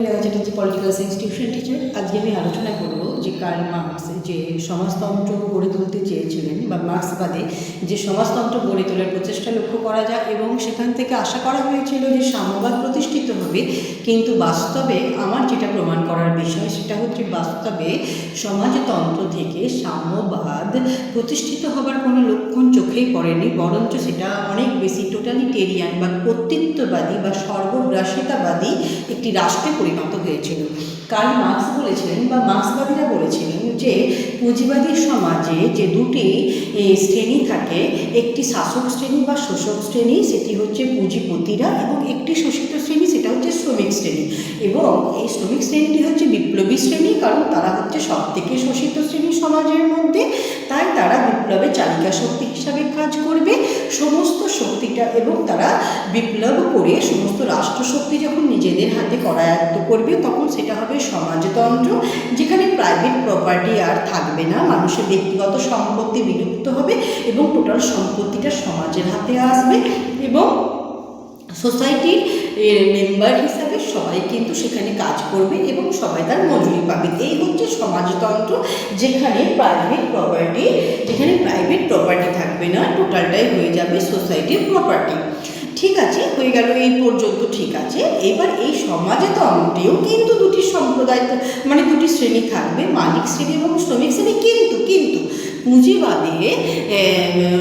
যেটা হচ্ছে political science tuition teacher. আজকে আমি আলোচনা করব যে কার্ল মার্কস যে সমাজতন্ত্র গড়ে তুলতে চেয়েছিলেন বা মার্ক্সবাদে যে সমাজতন্ত্র গড়ে তোলার প্রচেষ্টা লক্ষ্য করা যায় এবং সেখান থেকে আশা করা হয়েছিল যে সাম্যবাদ প্রতিষ্ঠিত হবে, কিন্তু বাস্তবে আমার যেটা প্রমাণ করার বিষয় সেটা হচ্ছে বাস্তবে সমাজতন্ত্র থেকে সাম্যবাদ প্রতিষ্ঠিত হবার কোনো লক্ষণ চোখেই পড়েনি, বরঞ্চ সেটা অনেক বেশি টোটালিটেরিয়ান বা কর্তৃত্ববাদী বা সর্বগ্রাসিতাবাদী একটি রাষ্ট্রে পরিণত হয়েছিল। কার্ল মার্কস বলেছিলেন বা মার্ক্সবাদীরা বলেছিলেন যে পুঁজিবাদী সমাজে যে দুটি শ্রেণী থাকে, একটি শাসক শ্রেণী বা শোষক শ্রেণী, সেটি হচ্ছে পুঁজিপতিরা, এবং একটি শোষিত শ্রেণী, সেটা হচ্ছে শ্রমিক শ্রেণী। এবং এই শ্রমিক শ্রেণীটি হচ্ছে বিপ্লবী শ্রেণী, কারণ তারা হচ্ছে সব থেকে শোষিত শ্রেণী সমাজের মধ্যে, তাই তারা বিপ্লবের চালিকা শক্তি হিসাবে কাজ করবে সমস্ত শক্তিটা, এবং তারা বিপ্লব করে সমস্ত রাষ্ট্রশক্তি যখন নিজেদের হাতে করায়ত্ত করবে তখন সেটা হবে সমাজতন্ত্র, যেখানে প্রাইভেট প্রপার্টি আর থাকবে না, মানুষের ব্যক্তিগত সম্পত্তি বিলুপ্ত হবে এবং টোটাল সম্পত্তিটা সমাজের হাতে আসবে, এবং সোসাইটির মেম্বার হিসাবে সবাই কিন্তু সেখানে কাজ করবে এবং সবাই তার মজুরি পাবে। এই হচ্ছে সমাজতন্ত্র, যেখানে প্রাইভেট প্রপার্টি থাকবে না, টোটালটাই হয়ে যাবে সোসাইটির প্রপার্টি। ঠিক আছে, হয়ে গেল এই পর্যন্ত, ঠিক আছে। এবার এই সমাজতন্ত্রেও কিন্তু দুটি সম্প্রদায় মানে দুটি শ্রেণী থাকবে, মালিক শ্রেণী এবং শ্রমিক শ্রেণী, কিন্তু পুঁজিবাদে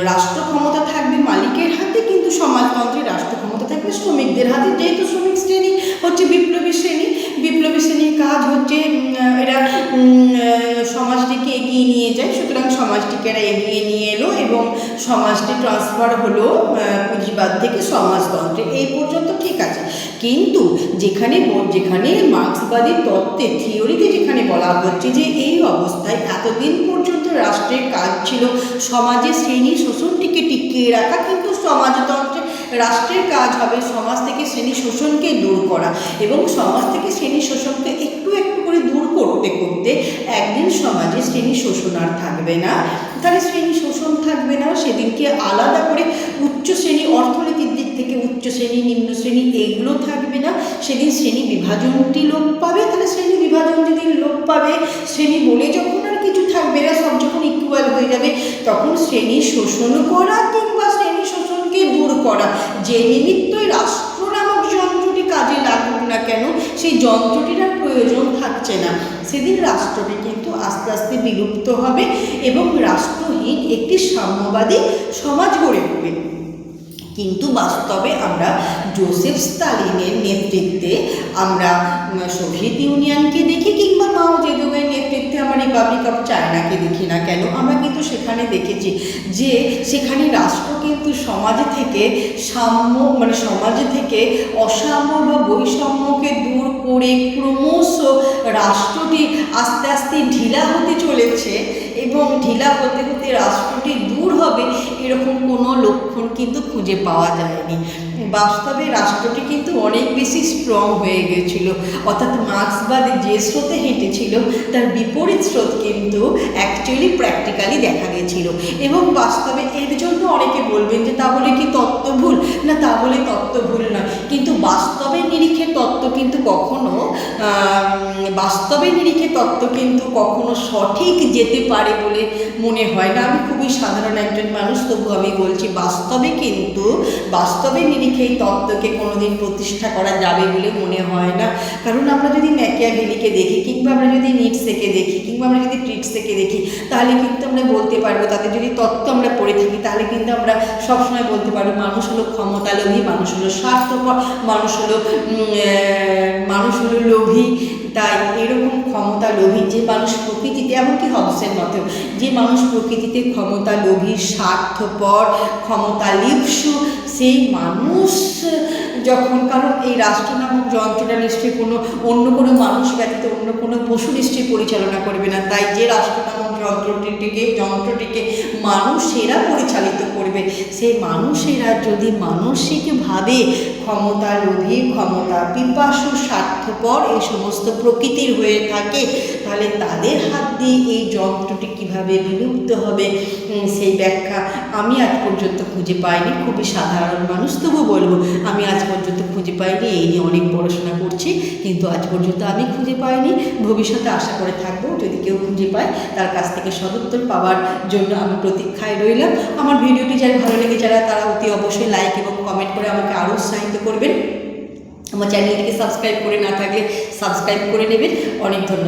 রাষ্ট্র ক্ষমতা থাকবে মালিকের হাতে, কিন্তু সমাজতন্ত্রে রাষ্ট্র ক্ষমতা থাকবে শ্রমিকদের হাতে। যেহেতু শ্রমিক শ্রেণী হচ্ছে বিপ্লবী শ্রেণীর কাজ হচ্ছে এরা সমাজটিকে এগিয়ে নিয়ে যায়, সুতরাং সমাজটিকে এরা এগিয়ে নিয়ে এলো এবং সমাজটি ট্রান্সফার হলো পুঁজিবাদ থেকে সমাজতন্ত্রে। এই পর্যন্ত ঠিক আছে, কিন্তু যেখানে মার্ক্সবাদী তত্ত্বে থিওরিতে যেখানে বলা হচ্ছে যে এই অবস্থায় এতদিন পর্যন্ত রাষ্ট্রের কাজ ছিল সমাজের শ্রেণী শোষণটিকে টিকিয়ে রাখা, কিন্তু সমাজতন্ত্রে রাষ্ট্রের কাজ হবে সমাজ থেকে শ্রেণী শোষণকে দূর করা, এবং সমাজ থেকে শ্রেণী শোষণকে একটু একটু করে দূর করতে করতে একদিন সমাজে শ্রেণী শোষণ আর থাকবে না। তাহলে শ্রেণী শোষণ থাকবে না, সেদিনকে আলাদা করে উচ্চ শ্রেণী, অর্থনীতির দিক থেকে উচ্চ শ্রেণী নিম্ন শ্রেণী এইগুলো থাকবে না, সেদিন শ্রেণী বিভাজনটি লোপ পাবে। তাহলে শ্রেণী বিভাজন যেদিন লোপ পাবে, শ্রেণী বলে যখন আর কিছু থাকবে না, সব যখন ইকুয়াল হয়ে যাবে, তখন শ্রেণী শোষণ করা কিংবা শ্রেণী শোষণকে দূর করা, যে নিমিত্তই রাষ্ট্র নামক যন্ত্রটি কাজে লাগুক না কেন, সেই যন্ত্রটির আর প্রয়োজন থাকছে না, সেদিন রাষ্ট্রটি কিন্তু আস্তে আস্তে বিলুপ্ত হবে এবং রাষ্ট্রহীন একটি সাম্যবাদী সমাজ গড়ে উঠবে। কিন্তু বাস্তবে আমরা জোসেফ স্টালিনের নেতৃত্বে আমরা সোভিয়েত ইউনিয়নকে দেখি, কিংবা মাও জেদুংয়ের নেতৃত্বে আমরা রিপাবলিক অফ চায়নাকে দেখি না কেন, আমরা কিন্তু সেখানে দেখেছি যে সেখানে রাষ্ট্র কিন্তু সমাজ থেকে অসাম্য বা বৈষম্যকে দূর করে ক্রমশ রাষ্ট্রটি আস্তে আস্তে ঢিলা হতে চলেছে, এবং ঢিলা হতে হতে রাষ্ট্রটি দূর হবে এরকম কোনো লক্ষণ কিন্তু খুঁজে পাওয়া যায়নি। বাস্তবে রাষ্ট্রটি কিন্তু অনেক বেশি স্ট্রং হয়ে গেছিল, অর্থাৎ মার্ক্সবাদী যে স্রোতে হেঁটেছিল তার বিপরীত স্রোত কিন্তু অ্যাকচুয়ালি প্র্যাকটিক্যালি দেখা গেছিল। এবং বাস্তবে এর জন্য অনেকে বলবেন যে তা বলে কি তত্ত্ব ভুল? না, তা বলে তত্ত্ব ভুল নয়, কিন্তু বাস্তবের নিরিখে তত্ত্ব কিন্তু কখনো সঠিক যেতে পারে বলে মনে হয় না। আমি খুবই সাধারণ একজন মানুষ, তবু আমি বলছি বাস্তবে নিরিখে এই তত্ত্বকে কোনোদিন প্রতিষ্ঠা করা যাবে বলে মনে হয় না। কারণ আমরা যদি ম্যাকিয়াভেলিকে দেখি, কিংবা আমরা যদি নিটসেকে দেখি, কিংবা আমরা যদি ট্রিটসেকে দেখি, তাহলে কিন্তু আমরা বলতে পারবো, তাতে যদি তত্ত্ব আমরা পড়ে থাকি, তাহলে কিন্তু আমরা সবসময় বলতে পারবো মানুষ হলো ক্ষমতালোভী, মানুষ হলো স্বার্থপর, মানুষ হলো লোভী। তাই এরকম ক্ষমতা লোভী যে মানুষ প্রকৃতিতে, এমনকি হবসের মতো, যে মানুষ প্রকৃতিতে ক্ষমতা লোভী, স্বার্থপর, ক্ষমতা লিপ্সু, সেই মানুষ যখন, কারণ এই রাষ্ট্র নামক যন্ত্রটা নিশ্চয়ই অন্য কোনো মানুষ ব্যতীত অন্য কোনো পশু নিশ্চয়ই পরিচালনা করবে না, তাই যে রাষ্ট্র নামক যন্ত্রটিকে মানুষেরা পরিচালিত করবে, সেই মানুষেরা যদি মানসিকভাবে ক্ষমতা লোভী, ক্ষমতা পিপাসু, স্বার্থপর এই সমস্ত প্রকৃতির হয়ে থাকে, তাহলে তাদের হাত দিয়ে এই যন্ত্রটি কীভাবে বিলুপ্ত হবে সেই ব্যাখ্যা আমি আজ পর্যন্ত খুঁজে পাইনি। খুবই সাধারণ মানুষ, তবু বলবো আমি আজ পর্যন্ত পর্যন্ত খুঁজে পাইনি। এই নিয়ে অনেক পড়াশোনা করছি, কিন্তু আজ পর্যন্ত আমি খুঁজে পাইনি। ভবিষ্যতে আশা করে থাকবো যদি কেউ খুঁজে পায় তার কাছ থেকে সদুত্তর পাওয়ার জন্য আমি প্রতীক্ষায় রইলাম। আমার ভিডিওটি যারা ভালো লেগে তারা অতি অবশ্যই লাইক এবং কমেন্ট করে আমাকে আরও উৎসাহিত করবেন। আমার চ্যানেলটিকে সাবস্ক্রাইব করে না থাকলে সাবস্ক্রাইব করে নেবেন। অনেক ধন্যবাদ।